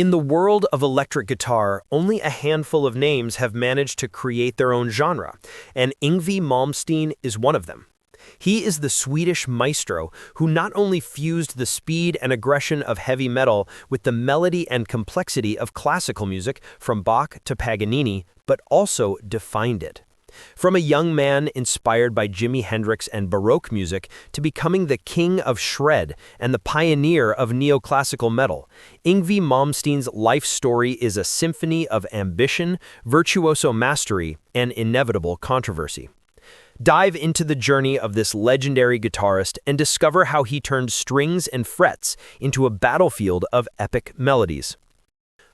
In the world of electric guitar, only a handful of names have managed to create their own genre, and Yngwie Malmsteen is one of them. He is the Swedish maestro who not only fused the speed and aggression of heavy metal with the melody and complexity of classical music from Bach to Paganini, but also defined it. From a young man inspired by Jimi Hendrix and Baroque music to becoming the king of shred and the pioneer of neoclassical metal, Yngwie Malmsteen's life story is a symphony of ambition, virtuoso mastery, and inevitable controversy. Dive into the journey of this legendary guitarist and discover how he turned strings and frets into a battlefield of epic melodies.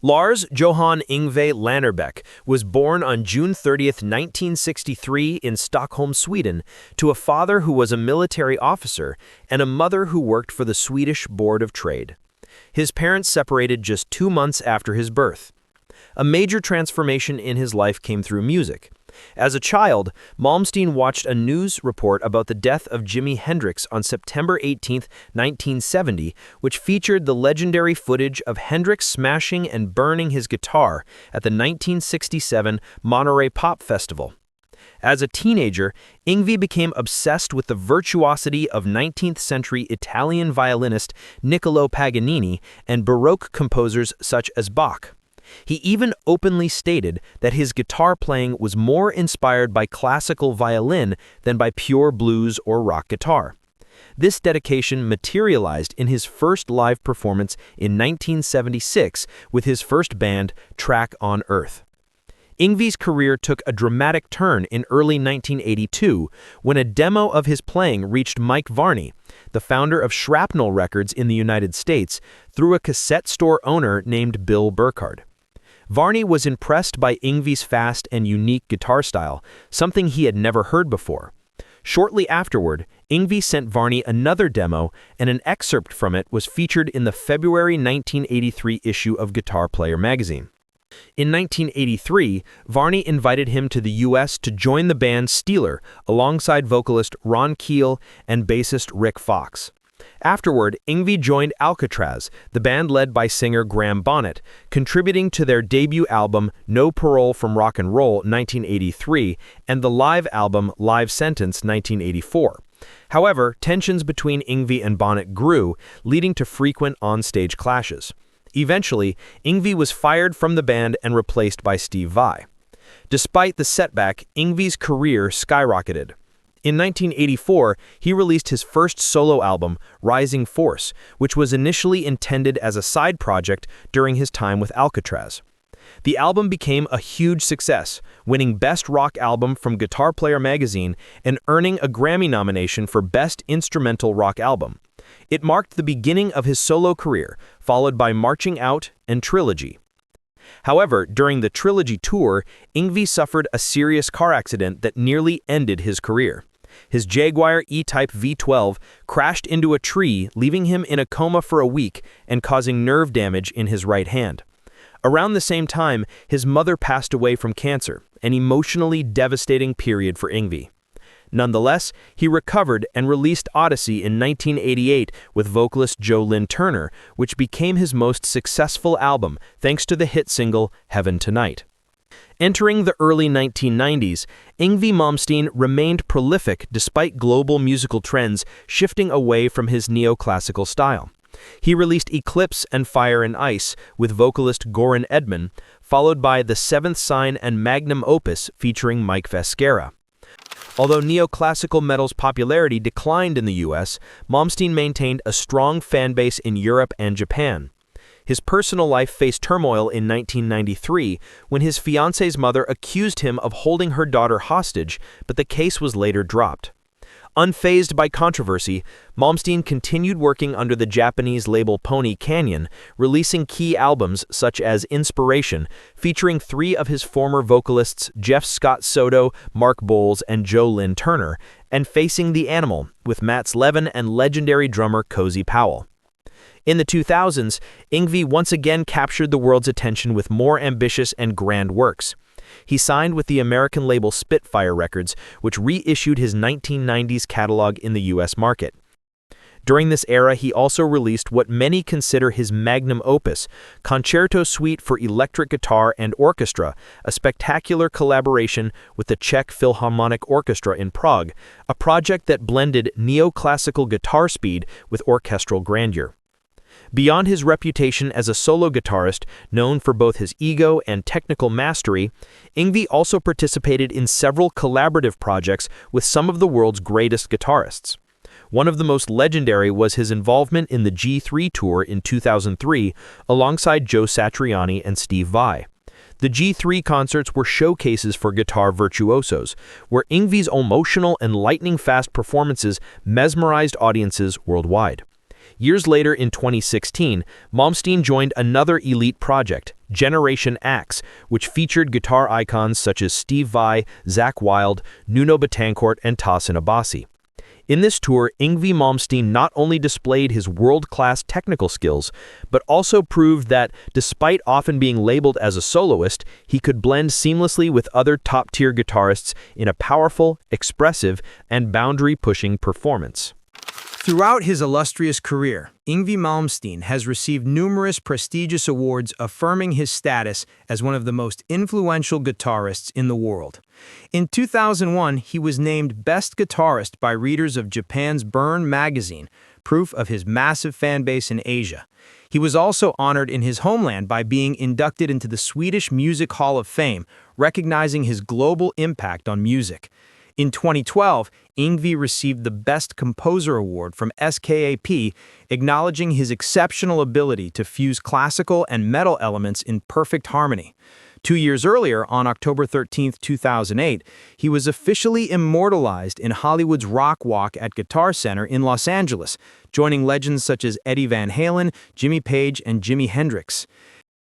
Lars Johan Yngwie Lannerbäck was born on June 30, 1963 in Stockholm, Sweden, to a father who was a military officer and a mother who worked for the Swedish Board of Trade. His parents separated just 2 months after his birth. A major transformation in his life came through music. As a child, Malmsteen watched a news report about the death of Jimi Hendrix on September 18, 1970, which featured the legendary footage of Hendrix smashing and burning his guitar at the 1967 Monterey Pop Festival. As a teenager, Yngwie became obsessed with the virtuosity of 19th-century Italian violinist Niccolò Paganini and Baroque composers such as Bach. He even openly stated that his guitar playing was more inspired by classical violin than by pure blues or rock guitar. This dedication materialized in his first live performance in 1976 with his first band, Track on Earth. Yngwie's career took a dramatic turn in early 1982 when a demo of his playing reached Mike Varney, the founder of Shrapnel Records in the United States, through a cassette store owner named Bill Burkhardt. Varney was impressed by Yngwie's fast and unique guitar style, something he had never heard before. Shortly afterward, Yngwie sent Varney another demo, and an excerpt from it was featured in the February 1983 issue of Guitar Player magazine. In 1983, Varney invited him to the U.S. to join the band Steeler alongside vocalist Ron Keel and bassist Rick Fox. Afterward, Yngwie joined Alcatraz, the band led by singer Graham Bonnet, contributing to their debut album No Parole from Rock and Roll 1983 and the live album Live Sentence 1984. However, tensions between Yngwie and Bonnet grew, leading to frequent on-stage clashes. Eventually, Yngwie was fired from the band and replaced by Steve Vai. Despite the setback, Yngwie's career skyrocketed. In 1984, he released his first solo album, Rising Force, which was initially intended as a side project during his time with Alcatraz. The album became a huge success, winning Best Rock Album from Guitar Player magazine and earning a Grammy nomination for Best Instrumental Rock Album. It marked the beginning of his solo career, followed by Marching Out and Trilogy. However, during the Trilogy tour, Yngwie suffered a serious car accident that nearly ended his career. His Jaguar E-Type V12 crashed into a tree, leaving him in a coma for a week and causing nerve damage in his right hand. Around the same time, his mother passed away from cancer, an emotionally devastating period for Yngwie. Nonetheless, he recovered and released Odyssey in 1988 with vocalist Joe Lynn Turner, which became his most successful album thanks to the hit single Heaven Tonight. Entering the early 1990s, Yngwie Malmsteen remained prolific despite global musical trends shifting away from his neoclassical style. He released Eclipse and Fire and Ice with vocalist Goran Edman, followed by The Seventh Sign and magnum opus featuring Mike Vasquera. Although neoclassical metal's popularity declined in the US, Malmsteen maintained a strong fan base in Europe and Japan. His personal life faced turmoil in 1993 when his fiancée's mother accused him of holding her daughter hostage, but the case was later dropped. Unfazed by controversy, Malmsteen continued working under the Japanese label Pony Canyon, releasing key albums such as Inspiration, featuring 3 of his former vocalists Jeff Scott Soto, Mark Bowles, and Joe Lynn Turner, and Facing the Animal with Matt Slevin and legendary drummer Cozy Powell. In the 2000s, Yngwie once again captured the world's attention with more ambitious and grand works. He signed with the American label Spitfire Records, which reissued his 1990s catalog in the U.S. market. During this era, he also released what many consider his magnum opus, Concerto Suite for Electric Guitar and Orchestra, a spectacular collaboration with the Czech Philharmonic Orchestra in Prague, a project that blended neoclassical guitar speed with orchestral grandeur. Beyond his reputation as a solo guitarist, known for both his ego and technical mastery, Yngwie also participated in several collaborative projects with some of the world's greatest guitarists. One of the most legendary was his involvement in the G3 tour in 2003, alongside Joe Satriani and Steve Vai. The G3 concerts were showcases for guitar virtuosos, where Yngwie's emotional and lightning-fast performances mesmerized audiences worldwide. Years later, in 2016, Malmsteen joined another elite project, Generation Axe, which featured guitar icons such as Steve Vai, Zakk Wylde, Nuno Betancourt, and Tosin Abasi. In this tour, Yngwie Malmsteen not only displayed his world-class technical skills, but also proved that, despite often being labeled as a soloist, he could blend seamlessly with other top-tier guitarists in a powerful, expressive, and boundary-pushing performance. Throughout his illustrious career, Yngwie Malmsteen has received numerous prestigious awards affirming his status as one of the most influential guitarists in the world. In 2001, he was named Best Guitarist by readers of Japan's Burn magazine, proof of his massive fan base in Asia. He was also honored in his homeland by being inducted into the Swedish Music Hall of Fame, recognizing his global impact on music. In 2012, Yngwie received the Best Composer Award from SKAP, acknowledging his exceptional ability to fuse classical and metal elements in perfect harmony. 2 years earlier, on October 13, 2008, he was officially immortalized in Hollywood's Rock Walk at Guitar Center in Los Angeles, joining legends such as Eddie Van Halen, Jimmy Page, and Jimi Hendrix.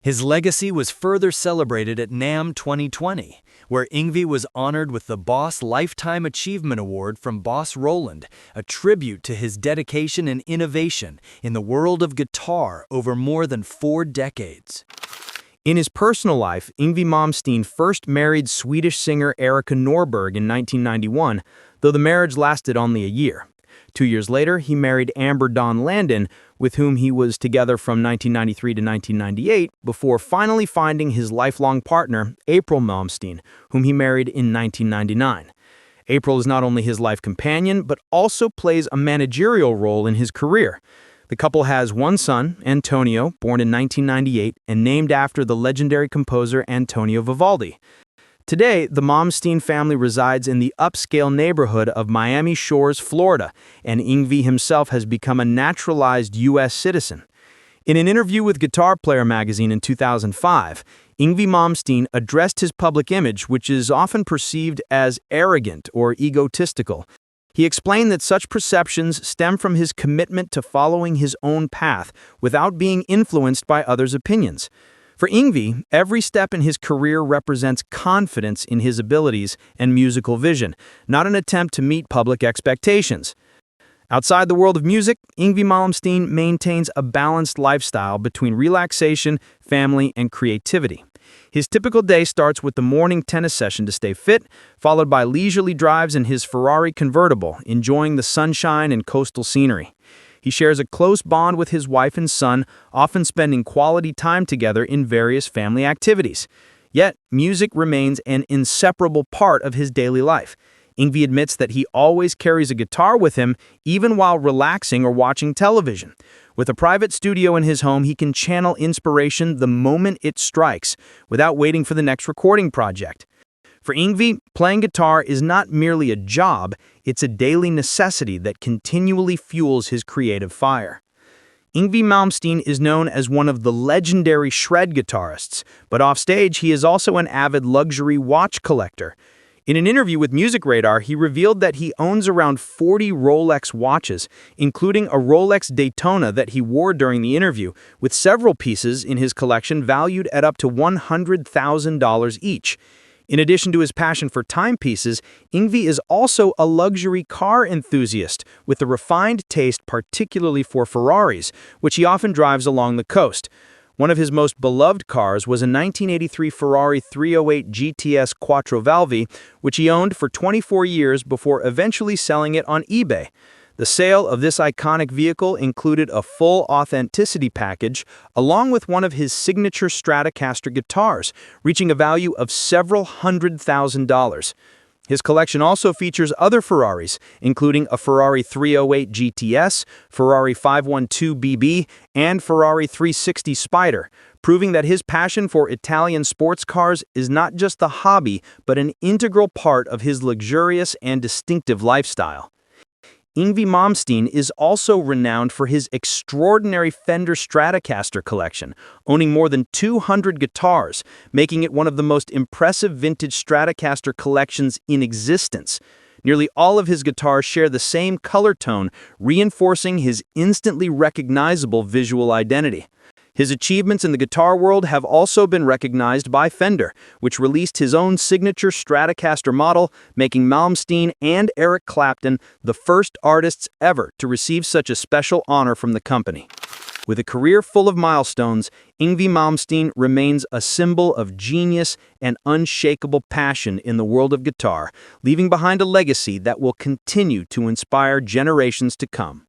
His legacy was further celebrated at NAMM 2020, where Yngwie was honored with the Boss Lifetime Achievement Award from Boss Roland, a tribute to his dedication and innovation in the world of guitar over more than 4 decades. In his personal life, Yngwie Malmsteen first married Swedish singer Erika Norberg in 1991, though the marriage lasted only a year. 2 years later, he married Amber Dawn Landon, with whom he was together from 1993 to 1998, before finally finding his lifelong partner, April Malmsteen, whom he married in 1999. April is not only his life companion, but also plays a managerial role in his career. The couple has one son, Antonio, born in 1998, and named after the legendary composer Antonio Vivaldi. Today, the Malmsteen family resides in the upscale neighborhood of Miami Shores, Florida, and Yngwie himself has become a naturalized U.S. citizen. In an interview with Guitar Player magazine in 2005, Yngwie Malmsteen addressed his public image, which is often perceived as arrogant or egotistical. He explained that such perceptions stem from his commitment to following his own path without being influenced by others' opinions. For Yngwie, every step in his career represents confidence in his abilities and musical vision, not an attempt to meet public expectations. Outside the world of music, Yngwie Malmsteen maintains a balanced lifestyle between relaxation, family, and creativity. His typical day starts with the morning tennis session to stay fit, followed by leisurely drives in his Ferrari convertible, enjoying the sunshine and coastal scenery. He shares a close bond with his wife and son, often spending quality time together in various family activities. Yet, music remains an inseparable part of his daily life. Yngwie admits that he always carries a guitar with him, even while relaxing or watching television. With a private studio in his home, he can channel inspiration the moment it strikes, without waiting for the next recording project. For Yngwie, playing guitar is not merely a job, it's a daily necessity that continually fuels his creative fire. Yngwie Malmsteen is known as one of the legendary shred guitarists, but offstage he is also an avid luxury watch collector. In an interview with Music Radar, he revealed that he owns around 40 Rolex watches, including a Rolex Daytona that he wore during the interview, with several pieces in his collection valued at up to $100,000 each. In addition to his passion for timepieces, Yngwie is also a luxury car enthusiast with a refined taste particularly for Ferraris, which he often drives along the coast. One of his most beloved cars was a 1983 Ferrari 308 GTS Quattro Valvi, which he owned for 24 years before eventually selling it on eBay. The sale of this iconic vehicle included a full authenticity package, along with one of his signature Stratocaster guitars, reaching a value of several $100,000. His collection also features other Ferraris, including a Ferrari 308 GTS, Ferrari 512BB, and Ferrari 360 Spider, proving that his passion for Italian sports cars is not just a hobby, but an integral part of his luxurious and distinctive lifestyle. Yngwie Malmsteen is also renowned for his extraordinary Fender Stratocaster collection, owning more than 200 guitars, making it one of the most impressive vintage Stratocaster collections in existence. Nearly all of his guitars share the same color tone, reinforcing his instantly recognizable visual identity. His achievements in the guitar world have also been recognized by Fender, which released his own signature Stratocaster model, making Malmsteen and Eric Clapton the first artists ever to receive such a special honor from the company. With a career full of milestones, Yngwie Malmsteen remains a symbol of genius and unshakable passion in the world of guitar, leaving behind a legacy that will continue to inspire generations to come.